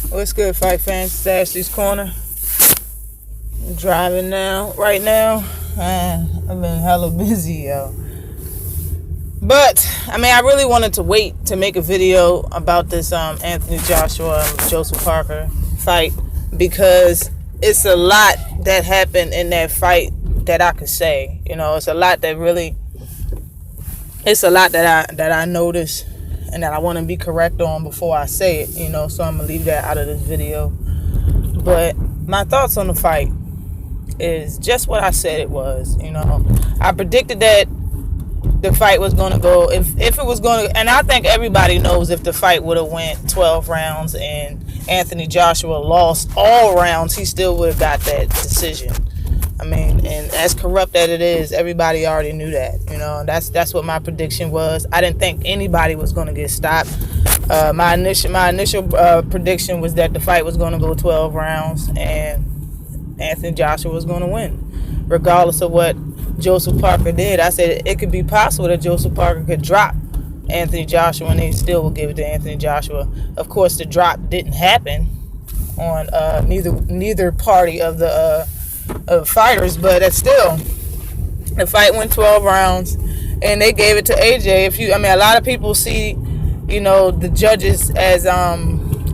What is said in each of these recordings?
What's good, fight fans? It's Ashley's Corner. I'm driving right now. I've been hella busy, yo. But, I really wanted to wait to make a video about this Anthony Joshua and Joseph Parker fight because it's a lot that happened in that fight that I could say. It's a lot that I noticed and that I want to be correct on before I say it, so I'm going to leave that out of this video. But my thoughts on the fight is just what I said it was. I predicted that the fight was going to go, if it was going to, and I think everybody knows if the fight would have went 12 rounds and Anthony Joshua lost all rounds, he still would have got that decision. And as corrupt as it is, everybody already knew that. That's what my prediction was. I didn't think anybody was going to get stopped. My initial prediction was that the fight was going to go 12 rounds and Anthony Joshua was going to win, regardless of what Joseph Parker did. I said it could be possible that Joseph Parker could drop Anthony Joshua and they still will give it to Anthony Joshua. Of course, the drop didn't happen on neither party of the fighters, but it's still, the fight went 12 rounds and they gave it to AJ. A lot of people see, the judges as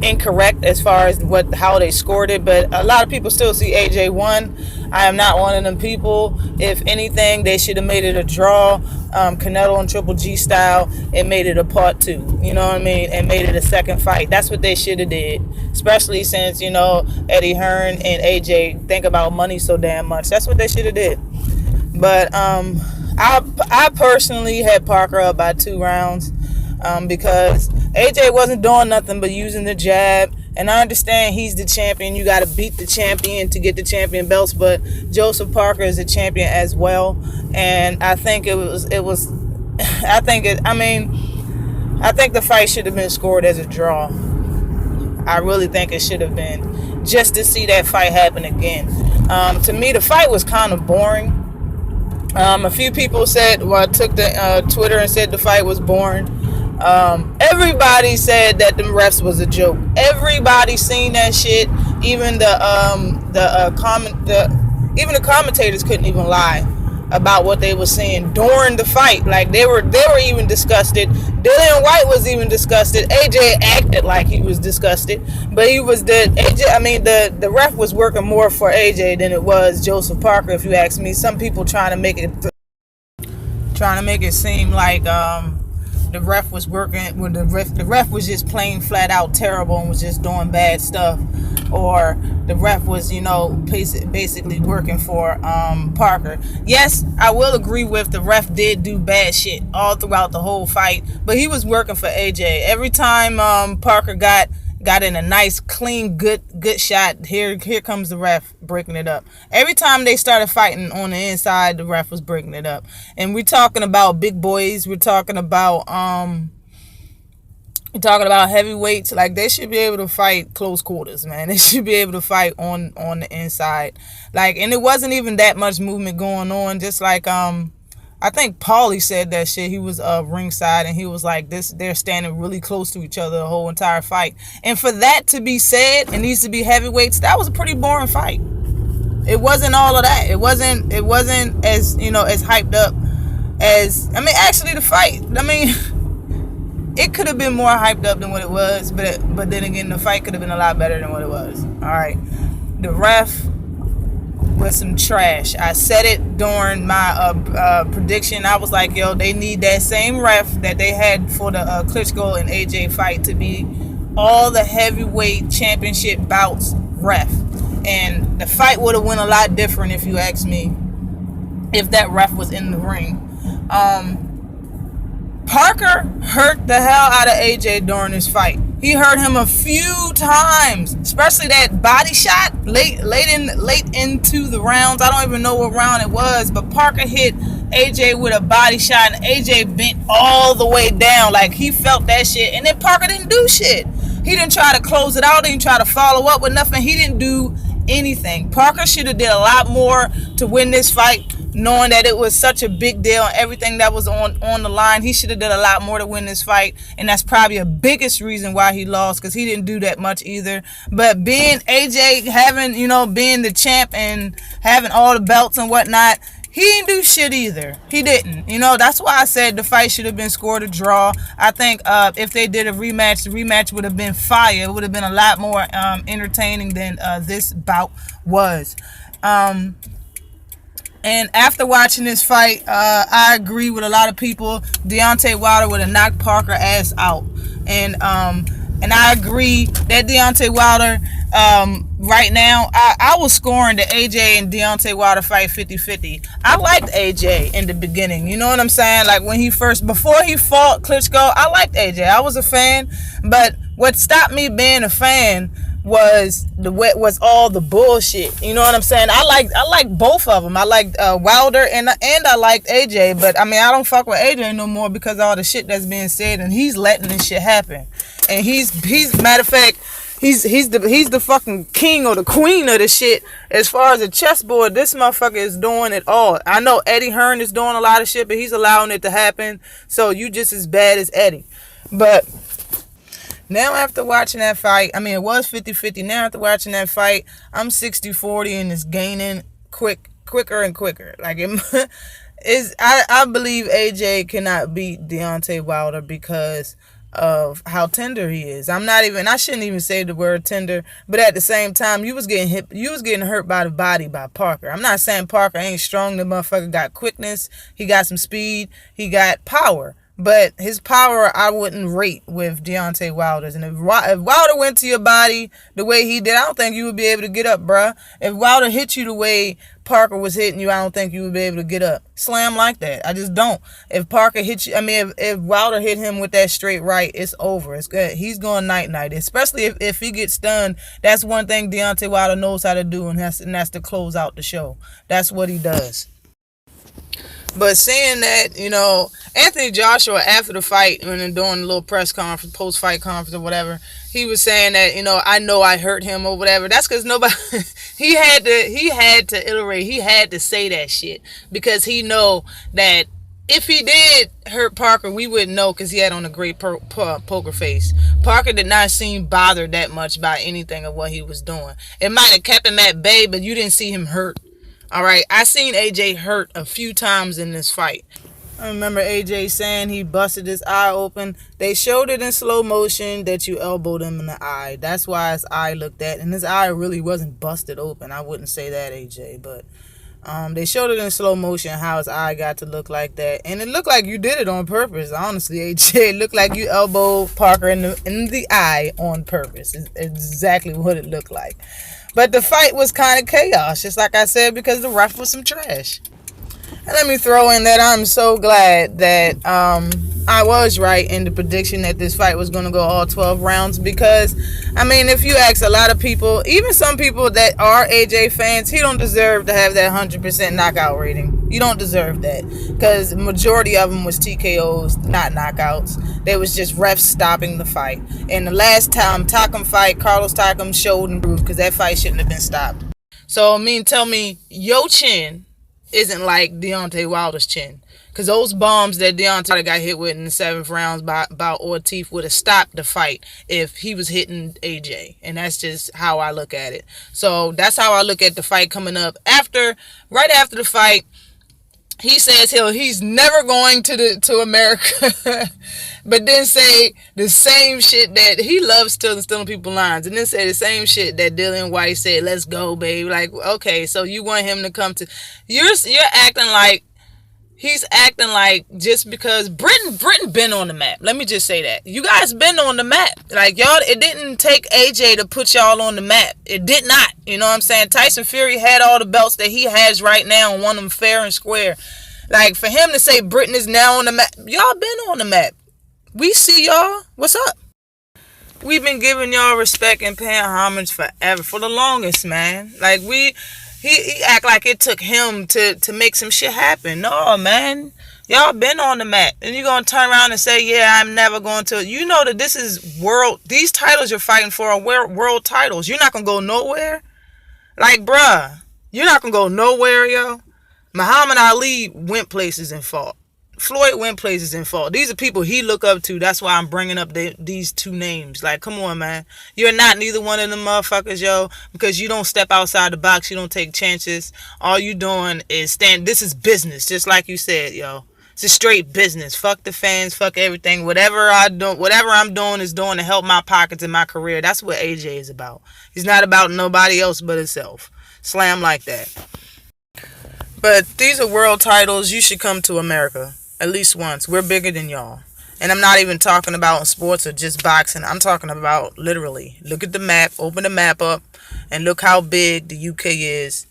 incorrect as far as how they scored it, but a lot of people still see AJ won. I am not one of them people. If anything, they should have made it a draw, Canelo and Triple G style, and made it a part 2, and made it a second fight. That's what they should have did, especially since, Eddie Hearn and AJ think about money so damn much. That's what they should have did. But I personally had Parker up by 2 rounds because AJ wasn't doing nothing but using the jab. And I understand he's the champion. You got to beat the champion to get the champion belts. But Joseph Parker is a champion as well. And I think I think the fight should have been scored as a draw. I really think it should have been, just to see that fight happen again. To me, the fight was kind of boring. A few people took the Twitter and said the fight was boring. Everybody said that the refs was a joke. Everybody seen that shit. Even the commentators couldn't even lie about what they were saying during the fight. Like they were even disgusted. Dillian White was even disgusted. AJ acted like he was disgusted, but the ref was working more for AJ than it was Joseph Parker, if you ask me. Some people trying to make it seem like the ref was working when the ref was just plain flat out terrible and was just doing bad stuff, or the ref was basically working for Parker. Yes, I will agree with the ref did do bad shit all throughout the whole fight, but he was working for AJ. Every time Parker got in a nice clean good shot, here comes the ref breaking it up. Every time they started fighting on the inside, the ref was breaking it up. And we're talking about big boys. We're talking about heavyweights. Like, they should be able to fight close quarters, man. They should be able to fight on the inside. Like, and it wasn't even that much movement going on. Just like I think Paulie said that shit. He was ringside and he was like, they're standing really close to each other the whole entire fight. And for that to be said, it needs to be heavyweights. That was a pretty boring fight. It wasn't all of that. It wasn't as, as hyped up as, actually the fight, it could have been more hyped up than what it was, but then again, the fight could have been a lot better than what it was. All right. The ref was some trash. I said it during my prediction. I was like, yo, they need that same ref that they had for the Klitschko and AJ fight to be all the heavyweight championship bouts ref. And the fight would have went a lot different, if you ask me, if that ref was in the ring. Parker hurt the hell out of AJ during this fight. He hurt him a few times, especially that body shot late into the rounds. I don't even know what round it was, but Parker hit AJ with a body shot, and AJ bent all the way down. Like, he felt that shit, and then Parker didn't do shit. He didn't try to close it out. He didn't try to follow up with nothing. He didn't do anything. Parker should have did a lot more to win this fight. knowing that it was such a big deal, everything that was on the line. He should have done a lot more to win this fight, and that's probably a biggest reason why he lost, because he didn't do that much either. But being AJ, having, being the champ and having all the belts and whatnot, he didn't do shit either. He didn't. That's why I said the fight should have been scored a draw. I think if they did a rematch, the rematch would have been fire. It would have been a lot more entertaining than this bout was. And after watching this fight, I agree with a lot of people. Deontay Wilder would have knocked Parker ass out. And I agree that Deontay Wilder, right now, I was scoring the AJ and Deontay Wilder fight 50-50. I liked AJ in the beginning. You know what I'm saying? Like before he fought Klitschko, I liked AJ. I was a fan. But what stopped me being a fan was all the bullshit. You know what I'm saying? I like both of them. I liked Wilder and I liked AJ, but I don't fuck with AJ no more because of all the shit that's being said, and he's letting this shit happen. And he's matter of fact, he's the fucking king or the queen of the shit as far as the chessboard. This motherfucker is doing it all. I know Eddie Hearn is doing a lot of shit, but he's allowing it to happen. So you just as bad as Eddie. But now after watching that fight, it was 50-50. Now after watching that fight, I'm 60-40 and it's gaining quicker and quicker. Like I believe AJ cannot beat Deontay Wilder because of how tender he is. I shouldn't even say the word tender, but at the same time, you was getting hurt by the body by Parker. I'm not saying Parker ain't strong. The motherfucker got quickness, he got some speed, he got power. But his power, I wouldn't rate with Deontay Wilder's. And if Wilder went to your body the way he did, I don't think you would be able to get up, bruh. If Wilder hit you the way Parker was hitting you, I don't think you would be able to get up. Slam like that. I just don't. If Parker hit you, if Wilder hit him with that straight right, it's over. It's good. He's going night-night. Especially if he gets stunned. That's one thing Deontay Wilder knows how to do, and that's to close out the show. That's what he does. But saying that, Anthony Joshua, after the fight, when they're doing a little press conference, post-fight conference or whatever, he was saying that, I know I hurt him or whatever. That's because nobody, he had to iterate, he had to say that shit, because he know that if he did hurt Parker, we wouldn't know, because he had on a great poker face. Parker did not seem bothered that much by anything of what he was doing. It might have kept him at bay, but you didn't see him hurt. All right, I seen AJ hurt a few times in this fight. I remember AJ saying he busted his eye open. They showed it in slow motion that you elbowed him in the eye. That's why his eye looked at, and his eye really wasn't busted open. I wouldn't say that, AJ, but they showed it in slow motion how his eye got to look like that, and it looked like you did it on purpose. Honestly, AJ, it looked like you elbowed Parker in the eye on purpose. It's exactly what it looked like. But the fight was kind of chaos, just like I said, because the ref was some trash. And let me throw in that I'm so glad that I was right in the prediction that this fight was going to go all 12 rounds, because, if you ask a lot of people, even some people that are AJ fans, he don't deserve to have that 100% knockout rating. You don't deserve that, because the majority of them was TKOs, not knockouts. They was just refs stopping the fight. And the last time Takam fight, Carlos Takam showed and proved, because that fight shouldn't have been stopped. So, tell me, your chin isn't like Deontay Wilder's chin. Because those bombs that Deontay got hit with in the 7th rounds by Ortiz would have stopped the fight if he was hitting AJ. And that's just how I look at it. So that's how I look at the fight coming up. Right after the fight, he says he's never going to America, but then say the same shit that he loves stealing people's lines, and then say the same shit that Dillian White said, "Let's go, baby." Like, okay, so you want him to come to? You're acting like he's acting like just because Britain been on the map. Let me just say that you guys been on the map. Like, y'all, it didn't take AJ to put y'all on the map. It did not. You know what I'm saying? Tyson Fury had all the belts that he has right now and won them fair and square. Like, for him to say Britain is now on the map, y'all been on the map. We see y'all. What's up? We've been giving y'all respect and paying homage forever, for the longest, man. Like, he act like it took him to make some shit happen. No, man. Y'all been on the map. And you're going to turn around and say, yeah, I'm never going to. You know that this is these titles you're fighting for are world titles. You're not going to go nowhere. Like, bruh, you're not going to go nowhere, yo. Muhammad Ali went places and fought. Floyd went places and fought. These are people he look up to. That's why I'm bringing up these two names. Like, come on, man. You're not neither one of them motherfuckers, yo, because you don't step outside the box. You don't take chances. All you doing is stand. This is business, just like you said, yo. It's a straight business. Fuck the fans. Fuck everything. Whatever I'm doing is doing to help my pockets and my career. That's what AJ is about. He's not about nobody else but himself. Slam like that. But these are world titles. You should come to America at least once. We're bigger than y'all. And I'm not even talking about sports or just boxing. I'm talking about literally. Look at the map. Open the map up and look how big the UK is.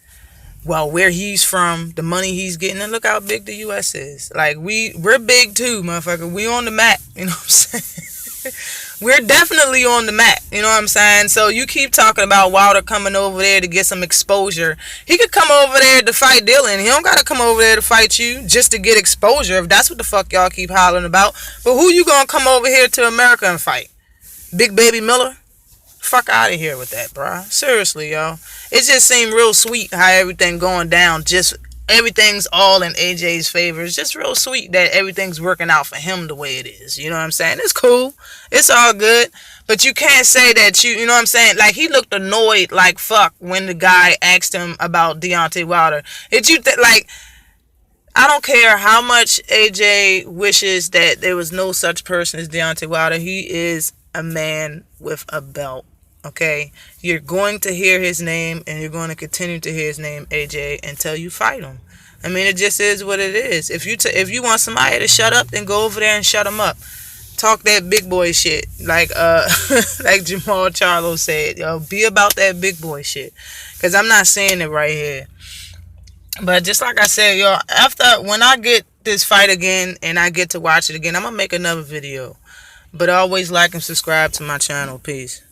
Well, where he's from, the money he's getting, and look how big the US is. Like, we're big too, motherfucker. We on the map. You know what I'm saying? We're definitely on the map. You know what I'm saying? So you keep talking about Wilder coming over there to get some exposure. He could come over there to fight Dylan. He don't got to come over there to fight you just to get exposure, if that's what the fuck y'all keep hollering about. But who you going to come over here to America and fight? Big Baby Miller? Fuck out of here with that, bruh. Seriously, y'all. It just seemed real sweet how everything going down. Just everything's all in AJ's favor. It's just real sweet that everything's working out for him the way it is. You know what I'm saying? It's cool. It's all good. But you can't say that you know what I'm saying? Like, he looked annoyed like fuck when the guy asked him about Deontay Wilder. I don't care how much AJ wishes that there was no such person as Deontay Wilder. He is a man with a belt. Okay, you're going to hear his name, and you're going to continue to hear his name, AJ, until you fight him. I mean, it just is what it is. If you want somebody to shut up, then go over there and shut him up. Talk that big boy shit, like like Jamal Charlo said. Yo, be about that big boy shit, because I'm not saying it right here. But just like I said, yo, when I get this fight again and I get to watch it again, I'm gonna make another video. But always like and subscribe to my channel. Peace.